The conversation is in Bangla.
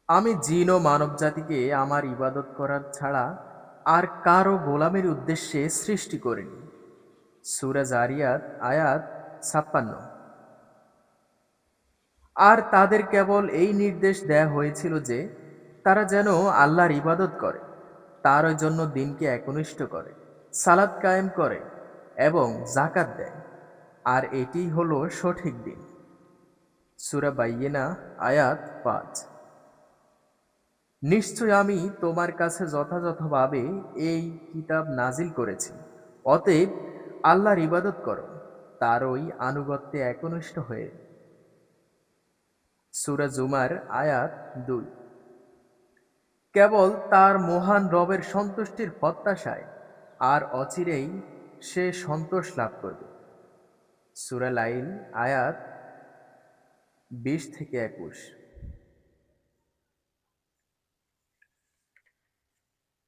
আমি জিন ও মানবজাতিকে আমার ইবাদত করার ছাড়া আর কারো গোলামের উদ্দেশ্যে সৃষ্টি করিনি। সূরা জারিয়াত আয়াত ৫৬। আর তাদের কেবল এই নির্দেশ দেয়া হয়েছিল যে তারা যেন আল্লাহর ইবাদত করে, তার জন্য দিনকে একনিষ্ঠ করে, সালাত কায়েম করে এবং যাকাত দেয়। আর এটিই হলো সঠিক দিন। সূরা বাইয়িনা আয়াত ৫। নিশ্চয় আমি তোমার কাছে যথাযথভাবে এই কিতাব নাজিল করেছি, অতএব আল্লাহর ইবাদত করো, তারই আনুগত্যে একনিষ্ঠ হয়ে। সূরা জুমার আয়াত ২। কেবল তার মহান রবের সন্তুষ্টির প্রত্যাশায়, আর অচিরেই সে সন্তোষ লাভ করবে। সূরা লাইল আয়াত ২০ থেকে ২১।